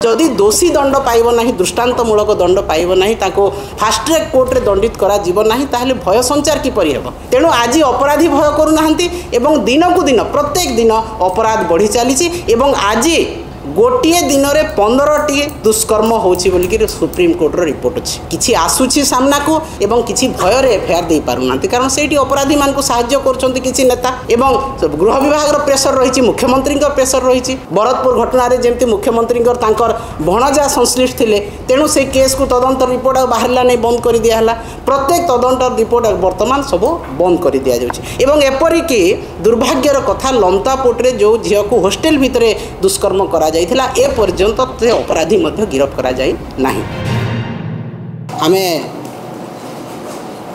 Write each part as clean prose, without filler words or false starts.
जदि दोषी दंड पाइब ना दृष्टांतमूलक दंड पाइब ना फास्ट ट्रैक कोर्ट रे दंडित करा ताहले भय संचार किपरि हेबो। तेणु आज अपराधी भय करूनाहांती एवं दिन को दिन प्रत्येक दिन अपराध बढ़ी चली आज गोटे दिन में 15टी दुष्कर्म होची बोलिकी सुप्रीम कोर्ट रिपोर्ट अच्छी किसी आसूची सामना को एवं किसी भयर एफआईआर दे पारुना कारण से अपराधी मान साहाय्य कर किसी नेता एवं गृह विभाग प्रेसर रही मुख्यमंत्री प्रेसर रही बरतपुर घटन जमी मुख्यमंत्री भणजा संश्लिष्ट थे तेणु से केस को तदंत रिपोर्ट बाहरला नहीं बंद कर दिया प्रत्येक तदंत रिपोर्ट बर्तमान सब बंद कर दि जाऊँ एपरिकी दुर्भाग्यर कथा लमतापुर जो झील को होस्टेल भितर दुष्कर्म करा ए पर्यंत से अपराधी मध्य गिरफ्त करा जाई नहीं। आमे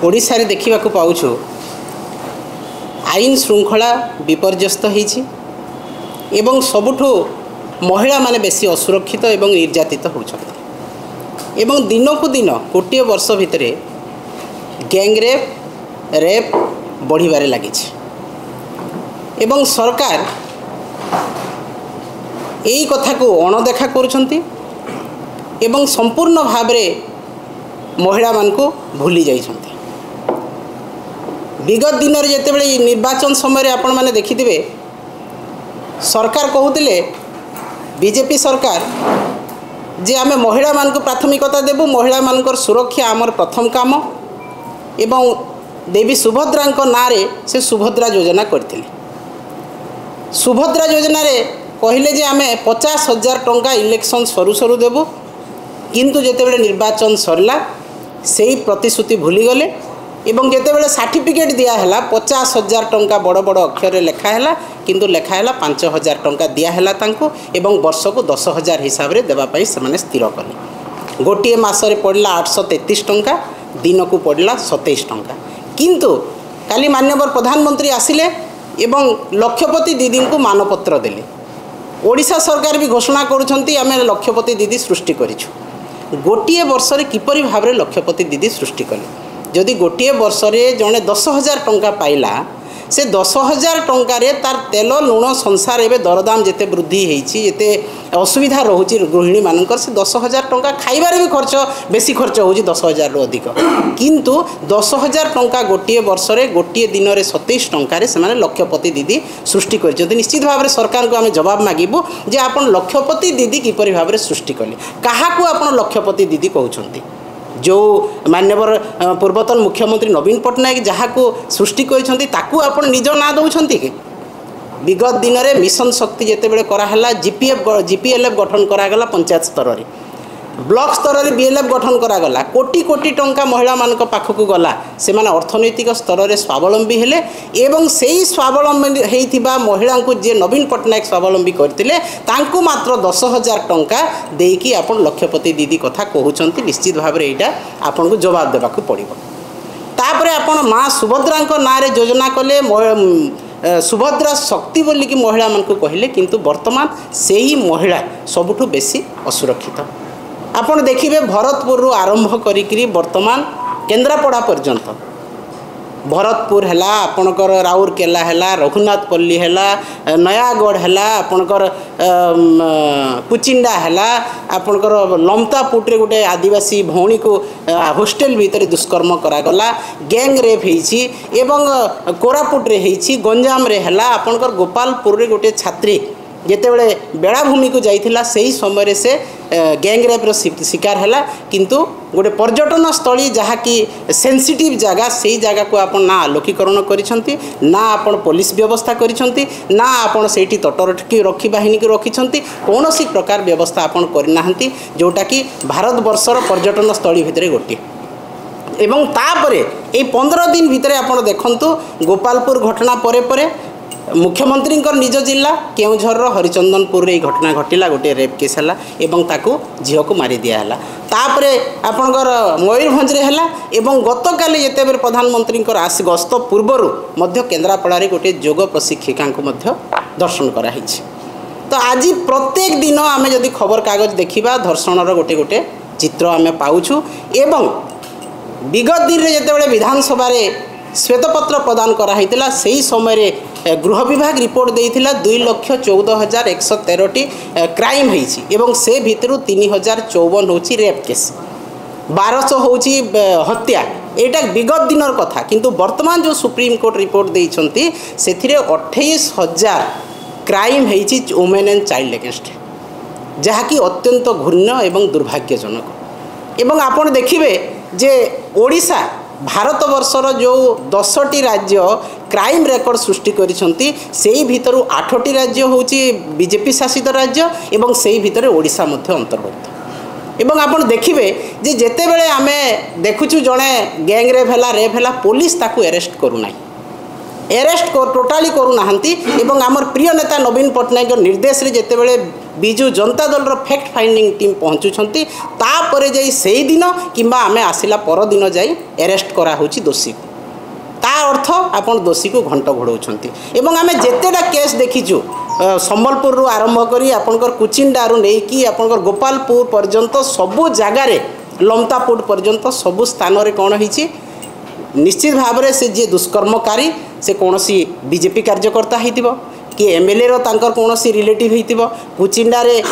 ओडिशा रे देखिबा को पाउछु आईन श्रृंखला विपर्यस्त होईछि एवं सबुठो महिला माने बेसी असुरक्षित एवं निर्यातित होउछथि एवं दिन को दिन गोटे वर्ष भितर गैंग रेप बढ़िबारे लागिछि एवं सरकार यही कथा को अणदेखा करुछंती एवं संपूर्ण भाव महिला मान को भूली जाइछंती। विगत दिन में जितेबाला निर्वाचन समय आपण मैंने देखिथिबे सरकार कहूतिले बीजेपी सरकार जे आमे महिला मान को प्राथमिकता देबु महिला मानकर सुरक्षा आमर प्रथम काम एवं देवी सुभद्रा नारे से सुभद्रा योजना करथिले। सुभद्रा योजना रे कहले जे आमे 50,000 टंका इलेक्शन सरू सरू देबु किंतु जेतेबेले निर्वाचन सरला सेही प्रतिश्रुति भूली गले एवं जेतेबेले सर्टिफिकेट दिया हला 50,000 टंका बड़ बड़ अक्षर रे लेखा हला किंतु लेखा हला 5,000 टंका दिया हला तांको एवं वर्ष को 10,000 हिसाब रे देबा पई से माने स्थिर कले। गोटे मास रे पड़ला 833 टंका दिन को पड़ला 27 टंका किंतु काली माननीय प्रधानमंत्री आसिले एवं लक्षपति दीदी को मानपत्र देले। ओडिशा सरकार भी घोषणा करुछंती आमे लक्षपति दीदी सृष्टि करिछु। गोटे वर्ष रे किपरि भाव रे लक्षपति दीदी सृष्टि कले जदि गोटे वर्ष रे जणे 10,000 टंका पाइला से 10,000 टंकार तार तेल लुण संसार एवं दरदाम जिते वृद्धि होती जिते असुविधा रोचे गृहिणी मानकर से 10,000 टंका खाइबार भी खर्च बेसी खर्च हो 10,000 रु अधिक किंतु 10,000 टंका गोटे वर्ष रे गोटे दिन में 27 टंकार से लक्षपति दीदी सृष्टि कर निश्चित भाव में सरकार को आम जवाब मागिबू जे आपन लक्षपति दीदी किपरि भाव में सृष्टि कले क्या आपन लक्षपति दीदी कहते जो मान्यवर पूर्वतन मुख्यमंत्री नवीन पट्टनायक जहाँ को सृष्टि कर निज ना दौरान कि विगत दिन में मिशन शक्ति जितेबाला कराला जीपीएलएफ गठन करागला पंचायत स्तर में ब्लॉक स्तर में बीएलएफ गठन करागला कोटी कोटी टंका महिला मान पाखक गला से अर्थनैतिक स्तर में स्वावलंबी हेले एवं से ही स्वावलंबी होता महिला को जे नवीन पट्टनायक स्वावलंबी करते मात्र 10,000 टंका देकी आपन लक्षपति दीदी कथा कहते निश्चित भाव में यहाँ आपन को जवाब देवा पड़ो। तापर आपन माँ सुभद्रा ना योजना कले सुभद्रा शक्ति बोलिकी महिला मान को कहले किंतु वर्तमान से ही महिला सबुठु बेसी असुरक्षित। आपण देखिए भरतपुर आरंभ करी वर्तमान केन्द्रापड़ा पर्यंत भरतपुर है आपणकर राउरकेला है रघुनाथपल्ली है नयागढ़ है आपणकर कुचिंडा है आपणकर लमतापुटे गोटे आदिवासी भौणी को होस्टेल भीतर दुष्कर्म करागला गैंग रेप होईछि एवं कोरापुटे होईछि गंजाम रे है आपणकर गोपालपुर गोटे छात्री जितेबले बेलाभूमि को जाइथिला सही समय से गैंग रेप्र शिकार है किंतु गोटे पर्यटन स्थली जहाँ कि सेंसिटिव जगह से जगह को आप ना आलोकीकरण करिसंती ना आपण पुलिस व्यवस्था करिसंती ना आपण सेठी तटरक्षी रक्षी बाहिनी को रखिसंती कौन सी प्रकार व्यवस्था आपण करनाहंती जोटा कि भारत वर्षर पर्यटन स्थली भितर गोटे एवं तापरे ए 15 दिन भितर आपण देखंतु गोपालपुर घटना परे परे मुख्यमंत्री निज जिला केउझर हरिचंदनपुर ये घटना घटिला गोटे रेप केस है एवं ताकू झील को मारी दिया तापरे आपणकर मयूरभंज है एवं गतकाली जिते प्रधानमंत्री आस गस्त पूर्वर केन्द्रापड़ा गोटे योग प्रशिक्षिका दर्शन कराई। तो आज प्रत्येक दिन आम जदि खबर कागज देखा धर्षणर गोटे गोटे चित्र आम पाऊँ एवं विगत दिन में जिते विधानसभा श्वेतपत्र प्रदान कराइला से ही समय गृह विभाग रिपोर्ट देइथिला 2,14,113 क्राइम होईछि एवं से भितरु 3,054 होछि रेप केस 1200 होछि हत्या। एटा विगत दिनर कथा किंतु वर्तमान जो सुप्रीम कोर्ट रिपोर्ट देइछंती सेथिरे 28,000 क्राइम होईछि वुमेन एंड चाइल्ड अगेंस्ट जहाँकि अत्यंत घृण्य एवं दुर्भाग्यजनक। एवं आपण देखिबे जे ओडिशा भारत वर्षर जो 10टी राज्य क्राइम रेकर्ड सृष्टि करिसंती सेही भितरु 8टी राज्य होछि बीजेपी शासित राज्य एवं सेही भितरे ओडिशा मध्य अंतर्भुक्त। एवं आपण देखिबे जे जेते बेले आमे देखुछु जणे गैंग रेप हैला पुलिस ताकू अरेस्ट करू नाही अरेस्ट टोटाली करू नाहंती। एवं आमर प्रिय नेता नवीन पट्टनायक निर्देश रे जेते बेले बिजु जनता दल रो फैक्ट फाइंडिंग टीम पहुँचुंती तापर जाई सेही दिन किंबा आमे आसिला पर दिन जाई अरेस्ट करा होची दोषी ता अर्थ आपण दोषी को घंट घोड़ौछंती। एवं आमे जेतेटा केस देखिछु संबलपुर रु आरंभ करी आपनकर कुचिंडारू नेकी आपनकर गोपालपुर पर्यंत सबु जगार लमतापुर पर्यंत सबु स्थान रे कोन हिची निश्चित भाव में से जी दुष्कर्मकारी से कौन सी बीजेपी कार्यकर्ता होइतिबो कि एमएलए रो तांकर कौन सी रिलेटिव होइतिबो कुचिंडारे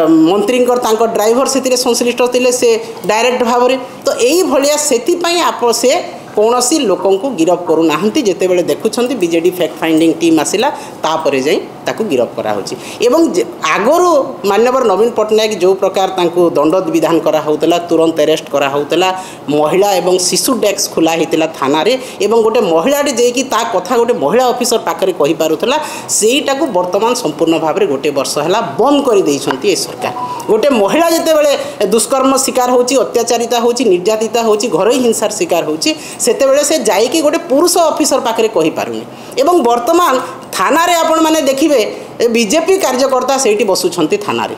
मंत्री तांकर ड्राइवर से संश्लिष्ट थिले से डायरेक्ट भाव में तो यही भलिया सेति पई आप से कौन सी लोक गिरफ करू नाहंती जेते बेले देखुछंती बीजेडी फैक्ट फाइंडिंग टीम आसिला तापरे जाई ताकू गिरफ करा होची। एवं आगरो माननीय नवीन पट्टनायक जो प्रकार तांको दंड विधान करा होतला तुरंत अरेस्ट करा होतला महिला एवं शिशु डेस्क खुला हितला थाना रे एवं गोटे महिलाटे जेकी ता कथा गोटे महिला ऑफिसर पाखरे कहि पारुतला सेईटाकू वर्तमान संपूर्ण भाव में गोटे वर्ष हैला बंद करि दैछंती ए सरकार। गोटे महिला जेते बेले दुष्कर्म शिकार होची अत्याचारिता होची निर्यातिता होची घरोई हिंसार शिकार होची सेते बेले से जाइकी गोटे पुरुष ऑफिसर पाखरे कहि पारुनी। एवं वर्तमान थाना रे आपण माने देखिबे बीजेपी कार्यकर्ता सेठी बसुछंती थाना रे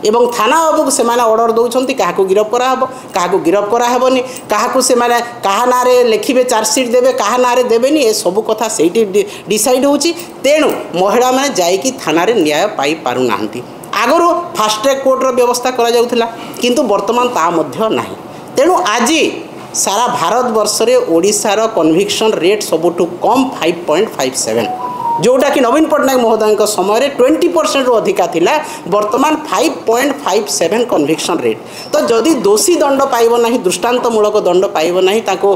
एवं थाना बाबू से माने ऑर्डर दउछंती काहाको गिरफ करा हबो काहाको गिरफ करा हबोनी काहाको से माने काहा नारे लिखिबे चार्जशीट देबे काहा नारे देबेनी ए सब कथा सेठी डिसाइड होची। तेणु महिला माने जाइकी थाना रे न्याय पाई पारु नाहंती। आगरो फास्ट ट्रैक कोर्ट रो व्यवस्था करा जाउथला किंतु वर्तमान ता मध्य नाही। तेणु आज सारा भारत वर्ष रे ओडिशार कन्विक्शन रेट सबुठु कम 5.57 जोटा कि नवीन पट्टनायक महोदय समय 20% रु अधिका थिला वर्तमान 5.57 कन्विक्शन रेट। तो जदि दोषी दंड पाइब नहीं दृष्टांतमूलक दंड पाइब नहीं ताको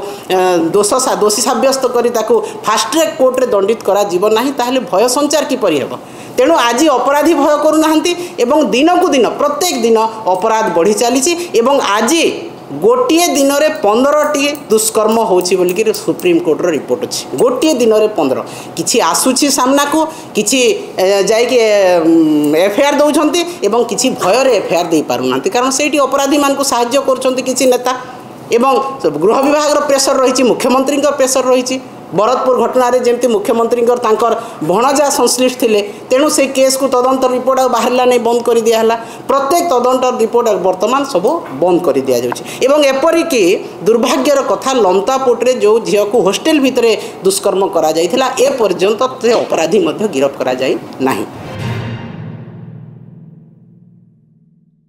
दोषी साब्यस्त करी ताको फास्ट ट्रैक कोर्ट रे दंडित करा जीव नहीं ताहले भय संचार किपरि हेबो। तेणु आज अपराधी भय करू नाहंती एवं दिन को दिन प्रत्येक दिन अपराध बढ़ी चली एवं आज गोटे दिन में 15टी दुष्कर्म होची बोली कि सुप्रीम कोर्ट रो रिपोर्ट अच्छी गोटे दिन में 15 किछि आसुची सामना को किछि जाइके एफआईआर दउछंती एवं किछि भय रे एफआईआर दे पारुना कारण सेठी अपराधी मान को सहाय्य करछंती किछि नेता एवं गृह विभाग रो प्रेशर रही मुख्यमंत्री प्रेशर रही भरतपुर घटना जमती मुख्यमंत्री भणजा संश्लिष्ट थे तेणु से केस को तदंत रिपोर्ट बाहरला नहीं बंद कर दिया प्रत्येक तदंत रिपोर्ट वर्तमान सब बंद कर दि जाऊँ एपरिक दुर्भाग्यर कथा लमतापुरे जो झील को होस्टेल भितर दुष्कर्म करा जाइथिला ए पर्यंत से अपराधी गिरफ करा जाई नाही।